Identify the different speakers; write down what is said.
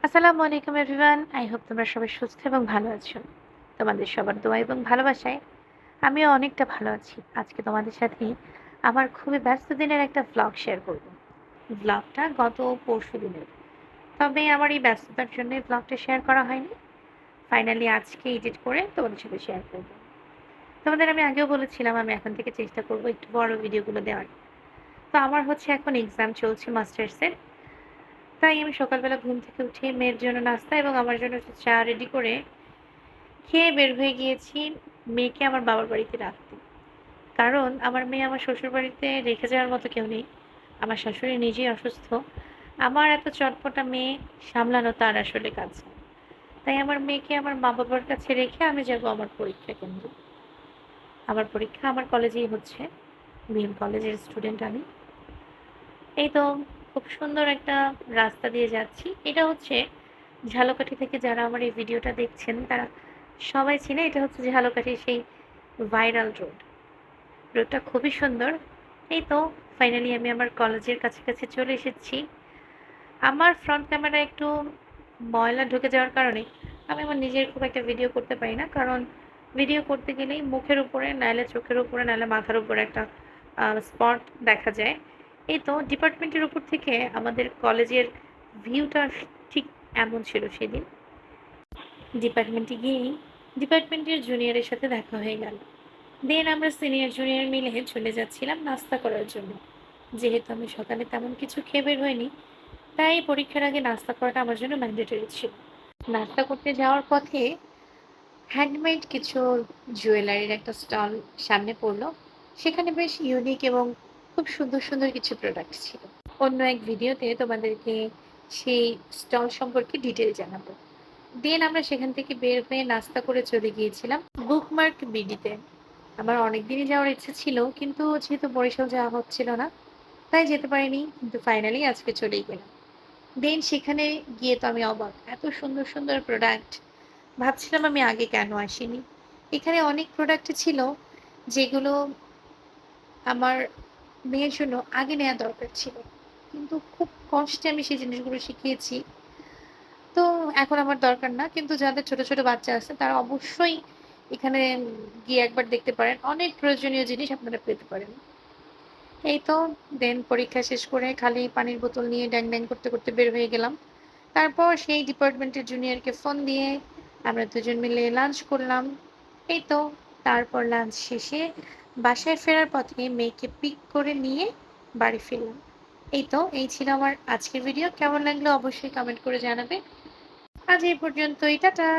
Speaker 1: আসসালামু আলাইকুম everyone. I hope তোমরা সবাই সুস্থ এবং ভালো আছো। তোমাদের সবার দোয়া এবং ভালোবাসায় আমিও অনেকটা ভালো আছি। আজকে তোমাদের সাথে আমার খুবই ব্যস্ত দিনের একটা ভ্লগ শেয়ার করব। ভ্লগটা গত পরশুদিনের। তবে আমার এই ব্যস্ততার জন্য এই ভ্লগটা শেয়ার করা হয়নি। ফাইনালি আজকে এডিট করে তোমাদের সাথে শেয়ার করব। তোমাদের আমি আগেও বলেছিলাম আমি এখন থেকে চেষ্টা করব একটু বড় ভিডিওগুলো দেওয়ার। তো আমার হচ্ছে এখন এক্সাম চলছে মাস্টার্সের। তাই আমি সকালবেলা ঘুম থেকে উঠে মেয়ের জন্য নাস্তা এবং আমার জন্য একটু চা রেডি করে খেয়ে বের হয়ে গিয়েছি মেয়েকে আমার বাবার বাড়িতে রাখতে। কারণ আমার মেয়ে আমার শ্বশুরবাড়িতে রেখে যাওয়ার মতো কেউ নেই। আমার শাশুড়ি নিজেই অসুস্থ। আমার এত চটপটা মেয়ে সামলানো তার আসলে কাজ না। তাই আমার মেয়েকে আমার মা-বাবার কাছে রেখে আমি যাবো আমার পরীক্ষা কেন্দ্রে। আমার পরীক্ষা আমার কলেজেই হচ্ছে। বিএম কলেজের স্টুডেন্ট আমি। এই তো খুব সুন্দর একটা রাস্তা দিয়ে যাচ্ছি। এটা হচ্ছে ঝালকাঠি থেকে যারা আমার এই ভিডিওটা দেখছেন তারা সবাই চেনে। এটা হচ্ছে ঝালকাঠির সেই ভাইরাল রোড। রোডটা খুবই সুন্দর। এই তো ফাইনালি আমি আমার কলেজের কাছাকাছি চলে এসেছি। আমার ফ্রন্ট ক্যামেরা একটু ময়লা ঢুকে যাওয়ার কারণে আমি আমার নিজের খুব একটা ভিডিও করতে পারি না। কারণ ভিডিও করতে গেলেই মুখের উপরে নাইলে চোখের উপরে নাইলে মাথার উপরে একটা স্পট দেখা যায়। এই তো ডিপার্টমেন্টের উপর থেকে আমাদের কলেজের ভিউটা ঠিক এমন ছিল সেদিন। ডিপার্টমেন্টে গিয়েই ডিপার্টমেন্টের জুনিয়রের সাথে দেখা হয়ে গেল। দেন আমরা সিনিয়র জুনিয়র মিলে চলে যাচ্ছিলাম নাস্তা করার জন্য। যেহেতু আমি সকালে তেমন কিছু খেয়ে বের হইনি, তাই পরীক্ষার আগে নাস্তা করাটা আমার জন্য ম্যান্ডেটরি ছিল। নাস্তা করতে যাওয়ার পথে হ্যান্ডমেড কিছু জুয়েলারির একটা স্টল সামনে পড়লো। সেখানে বেশ ইউনিক এবং খুব সুন্দর সুন্দর কিছু প্রোডাক্ট ছিল। অন্য এক ভিডিওতে তোমাদেরকে সেই স্টল সম্পর্কে ডিটেল জানাবো। দেন আমরা সেখান থেকে বের হয়ে নাস্তা করে চলে গিয়েছিলাম বুকমার্ক বিডিতে। আমার অনেকদিনই যাওয়ার ইচ্ছে ছিল, কিন্তু যেহেতু বরিশাল যাওয়া হচ্ছিল না তাই যেতে পারিনি, কিন্তু ফাইনালি আজকে চলেই গেলাম। দেন সেখানে গিয়ে তো আমি অবাক, এত সুন্দর সুন্দর প্রোডাক্ট। ভাবছিলাম আমি আগে কেন আসিনি। এখানে অনেক প্রোডাক্ট ছিল যেগুলো আমার মেয়ের জন্য আগে নেওয়া দরকার ছিল, কিন্তু খুব কষ্টে আমি সেই জিনিসগুলো শিখিয়েছি। তো এখন আমার দরকার না, কিন্তু যাদের ছোট ছোট বাচ্চা আছে তারা অবশ্যই এখানে গিয়ে একবার দেখতে পারেন। অনেক প্রয়োজনীয় জিনিস আপনারা পেতে পারেন। এই তো দেন পরীক্ষা শেষ করে খালি পানির বোতল নিয়ে ড্যাং ড্যাং করতে করতে বের হয়ে গেলাম। তারপর সেই ডিপার্টমেন্টের জুনিয়রকে ফোন দিয়ে আমরা দুজন মিলে লাঞ্চ করলাম। এই তো তারপর লাঞ্চ শেষে বাসায় ফেরার পথে মেয়েকে পিক করে নিয়ে বাড়ি ফিরলাম। এই তো এই ছিল আমার আজকের ভিডিও। কেমন লাগলো অবশ্যই কমেন্ট করে জানাবে। আজ এই পর্যন্তই, টাটা।